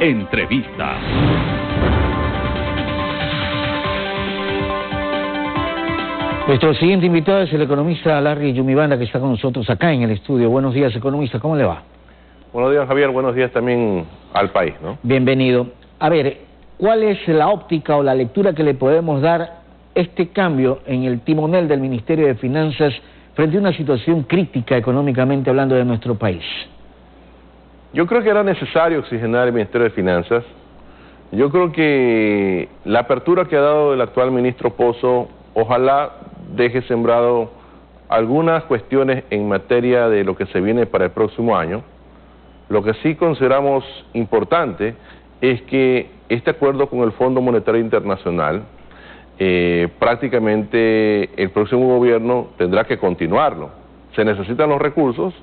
Entrevista. Nuestro siguiente invitado es el economista Larry Yumibanda, que está con nosotros acá en el estudio. Buenos días, economista, ¿cómo le va? Buenos días, Javier, buenos días también al país, ¿no? Bienvenido. A ver, ¿cuál es la óptica o la lectura que le podemos dar este cambio en el timonel del Ministerio de Finanzas frente a una situación crítica económicamente hablando de nuestro país? Yo creo que era necesario oxigenar el Ministerio de Finanzas. Yo creo que la apertura que ha dado el actual ministro Pozo, ojalá deje sembrado algunas cuestiones en materia de lo que se viene para el próximo año. Lo que sí consideramos importante es que este acuerdo con el Fondo Monetario Internacional, prácticamente el próximo gobierno tendrá que continuarlo. Se necesitan los recursos,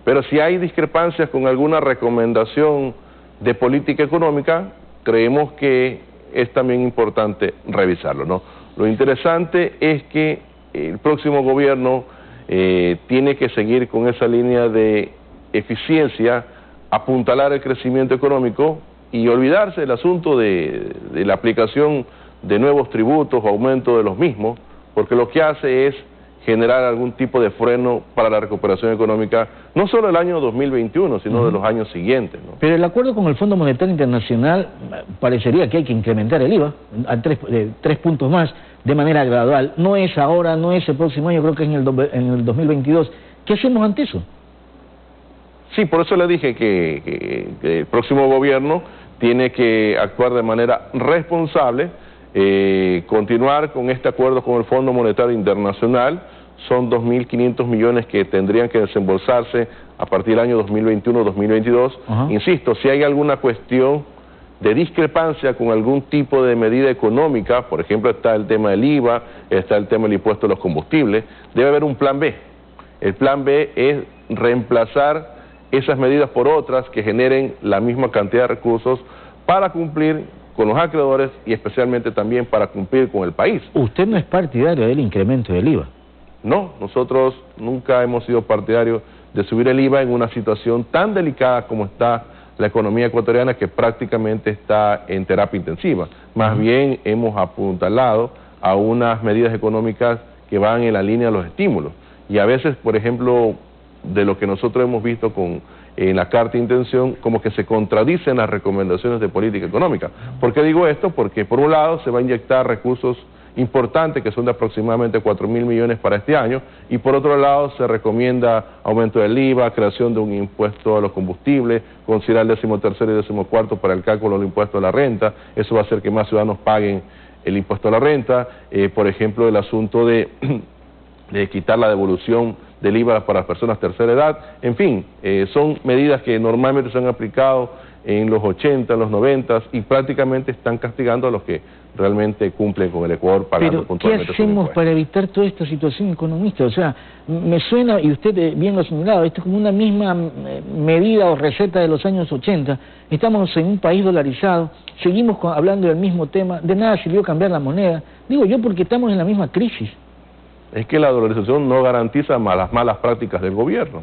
pero si hay discrepancias con alguna recomendación de política económica, creemos que es también importante revisarlo, ¿no? Lo interesante es que el próximo gobierno tiene que seguir con esa línea de eficiencia, apuntalar el crecimiento económico y olvidarse del asunto de la aplicación de nuevos tributos o aumento de los mismos, porque lo que hace es generar algún tipo de freno para la recuperación económica, no solo del año 2021, sino de los años siguientes, ¿no? Pero el acuerdo con el Fondo Monetario Internacional parecería que hay que incrementar el IVA a 3 puntos más de manera gradual. No es ahora, no es el próximo año, creo que es en el 2022. ¿Qué hacemos ante eso? Sí, por eso le dije que el próximo gobierno tiene que actuar de manera responsable, continuar con este acuerdo con el Fondo Monetario Internacional. Son 2.500 millones que tendrían que desembolsarse a partir del año 2021-2022. Insisto, si hay alguna cuestión de discrepancia con algún tipo de medida económica, por ejemplo está el tema del IVA, está el tema del impuesto a los combustibles, debe haber un plan B. El plan B es reemplazar esas medidas por otras que generen la misma cantidad de recursos para cumplir con los acreedores y especialmente también para cumplir con el país. ¿Usted no es partidario del incremento del IVA? No, nosotros nunca hemos sido partidarios de subir el IVA en una situación tan delicada como está la economía ecuatoriana, que prácticamente está en terapia intensiva. Más bien hemos apuntalado a unas medidas económicas que van en la línea de los estímulos. Y a veces, por ejemplo, de lo que nosotros hemos visto en la carta de intención, como que se contradicen las recomendaciones de política económica. ¿Por qué digo esto? Porque por un lado se va a inyectar recursos importantes, que son de aproximadamente 4.000 millones para este año, y por otro lado se recomienda aumento del IVA, creación de un impuesto a los combustibles, considerar el 13º y 14º para el cálculo del impuesto a la renta. Eso va a hacer que más ciudadanos paguen el impuesto a la renta. Por ejemplo, el asunto de quitar la devolución del IVA para las personas tercera edad. En fin, son medidas que normalmente se han aplicado en los 80, en los 90 y prácticamente están castigando a los que realmente cumplen con el Ecuador pagando puntualmente. ¿Pero qué hacemos para evitar toda esta situación, economista? O sea, me suena, y usted bien lo ha señalado, esto es como una misma medida o receta de los años 80. Estamos en un país dolarizado, seguimos hablando del mismo tema, de nada sirvió cambiar la moneda. Digo yo porque estamos en la misma crisis. Es que la dolarización no garantiza las malas prácticas del gobierno.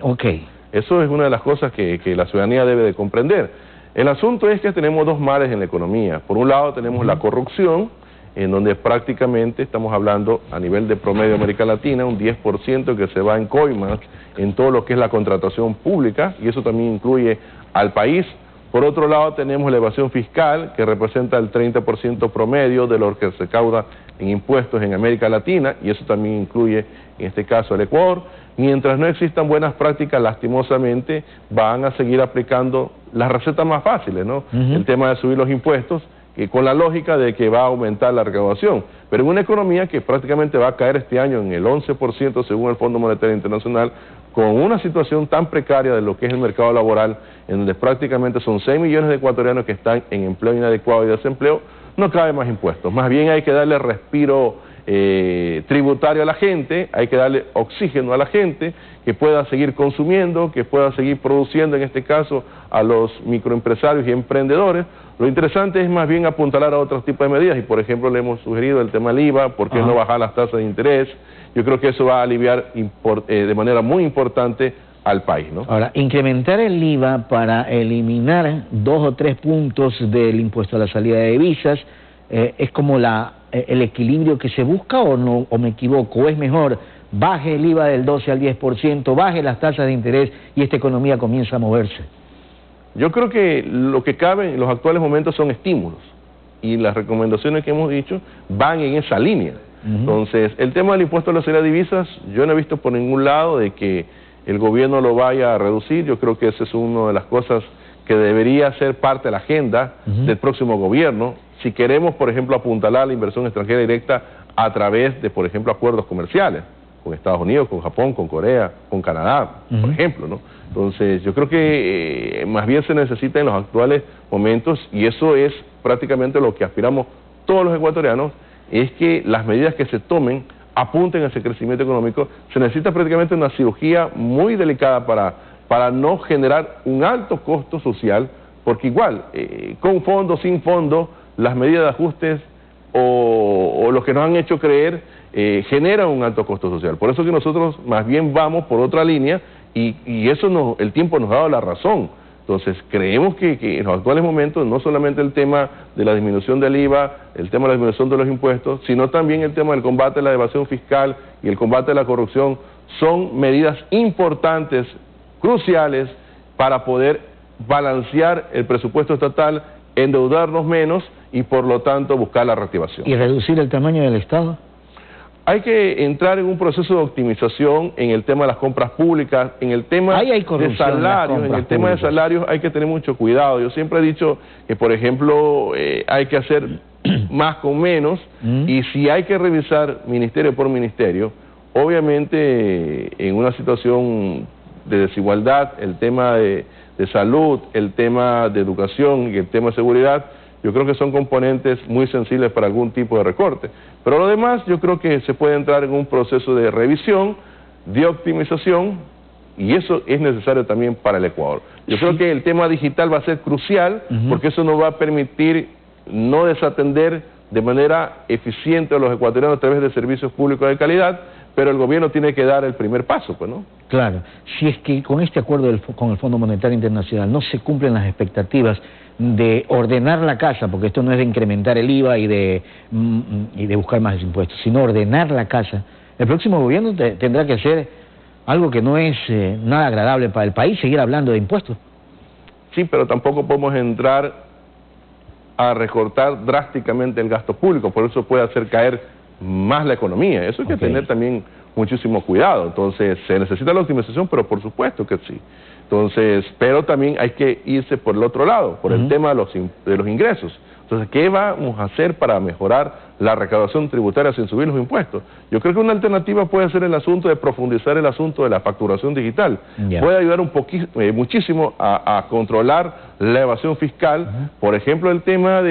Eso es una de las cosas que la ciudadanía debe de comprender. El asunto es que tenemos dos males en la economía. Por un lado tenemos la corrupción, en donde prácticamente estamos hablando a nivel de promedio de América Latina, un 10% que se va en coimas en todo lo que es la contratación pública, y eso también incluye al país. Por otro lado tenemos la evasión fiscal, que representa el 30% promedio de lo que se cauda en impuestos en América Latina, y eso también incluye en este caso el Ecuador. Mientras no existan buenas prácticas, lastimosamente van a seguir aplicando las recetas más fáciles, ¿no? El tema de subir los impuestos, con la lógica de que va a aumentar la recaudación, pero en una economía que prácticamente va a caer este año en el 11% según el Fondo Monetario Internacional, con una situación tan precaria de lo que es el mercado laboral, en donde prácticamente son 6 millones de ecuatorianos que están en empleo inadecuado y desempleo, no cabe más impuestos. Más bien hay que darle respiro tributario a la gente, hay que darle oxígeno a la gente, que pueda seguir consumiendo, que pueda seguir produciendo, en este caso a los microempresarios y emprendedores. Lo interesante es más bien apuntalar a otros tipos de medidas, y por ejemplo le hemos sugerido el tema del IVA, ¿por qué no bajar las tasas de interés? Yo creo que eso va a aliviar de manera muy importante al país, ¿no? Ahora, incrementar el IVA para eliminar 2 o 3 puntos del impuesto a la salida de divisas, ¿es como el equilibrio que se busca o no, o me equivoco? ¿O es mejor baje el IVA del 12 al 10%, baje las tasas de interés y esta economía comienza a moverse? Yo creo que lo que cabe en los actuales momentos son estímulos, y las recomendaciones que hemos dicho van en esa línea. Entonces, el tema del impuesto a la salida de divisas, yo no he visto por ningún lado de que el gobierno lo vaya a reducir. Yo creo que esa es una de las cosas que debería ser parte de la agenda del próximo gobierno, si queremos, por ejemplo, apuntalar la inversión extranjera directa a través de, por ejemplo, acuerdos comerciales con Estados Unidos, con Japón, con Corea, con Canadá, por ejemplo, ¿no? Entonces, yo creo que más bien se necesita en los actuales momentos, y eso es prácticamente lo que aspiramos todos los ecuatorianos, es que las medidas que se tomen apunten a ese crecimiento económico. Se necesita prácticamente una cirugía muy delicada para no generar un alto costo social, porque igual, con fondo, sin fondo, las medidas de ajustes o lo que nos han hecho creer generan un alto costo social. Por eso que nosotros más bien vamos por otra línea, y eso el tiempo nos ha dado la razón. Entonces, creemos que en los actuales momentos, no solamente el tema de la disminución del IVA, el tema de la disminución de los impuestos, sino también el tema del combate a la evasión fiscal y el combate a la corrupción, son medidas importantes, cruciales, para poder balancear el presupuesto estatal, endeudarnos menos y, por lo tanto, buscar la reactivación. ¿Y reducir el tamaño del Estado? Hay que entrar en un proceso de optimización en el tema de las compras públicas, en el tema de salarios. En el tema de salarios hay que tener mucho cuidado. Yo siempre he dicho que, por ejemplo, hay que hacer más con menos, y si hay que revisar ministerio por ministerio, obviamente en una situación de desigualdad, el tema de salud, el tema de educación y el tema de seguridad, yo creo que son componentes muy sensibles para algún tipo de recorte. Pero lo demás, yo creo que se puede entrar en un proceso de revisión, de optimización, y eso es necesario también para el Ecuador. Yo creo que el tema digital va a ser crucial, porque eso nos va a permitir no desatender de manera eficiente a los ecuatorianos a través de servicios públicos de calidad, pero el gobierno tiene que dar el primer paso, pues, ¿no? Claro. Si es que con este acuerdo con el Fondo Monetario Internacional no se cumplen las expectativas de ordenar la casa, porque esto no es de incrementar el IVA y de buscar más impuestos, sino ordenar la casa, el próximo gobierno tendrá que hacer algo que no es nada agradable para el país, seguir hablando de impuestos. Sí, pero tampoco podemos entrar a recortar drásticamente el gasto público, por eso puede hacer caer más la economía. Eso hay que tener también muchísimo cuidado. Entonces, se necesita la optimización, pero por supuesto que sí. Entonces, pero también hay que irse por el otro lado, por el tema de los ingresos. Entonces, ¿qué vamos a hacer para mejorar la recaudación tributaria sin subir los impuestos? Yo creo que una alternativa puede ser el asunto de profundizar el asunto de la facturación digital. Puede ayudar muchísimo a controlar la evasión fiscal. Por ejemplo, el tema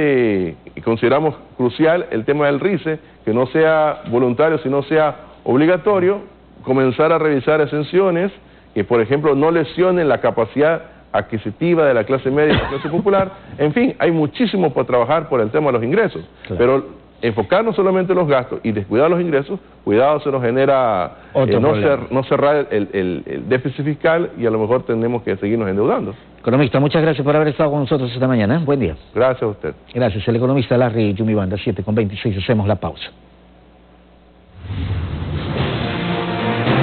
consideramos crucial el tema del RICE, que no sea voluntario, sino sea obligatorio, comenzar a revisar exenciones que, por ejemplo, no lesionen la capacidad adquisitiva de la clase media y la clase popular. En fin, hay muchísimo por trabajar por el tema de los ingresos, pero enfocarnos solamente en los gastos y descuidar los ingresos, cuidado, se nos genera no cerrar el déficit fiscal, y a lo mejor tenemos que seguirnos endeudando. Economista, muchas gracias por haber estado con nosotros esta mañana. Buen día. Gracias a usted. Gracias. El economista Larry Yumibanda, 7:26, hacemos la pausa.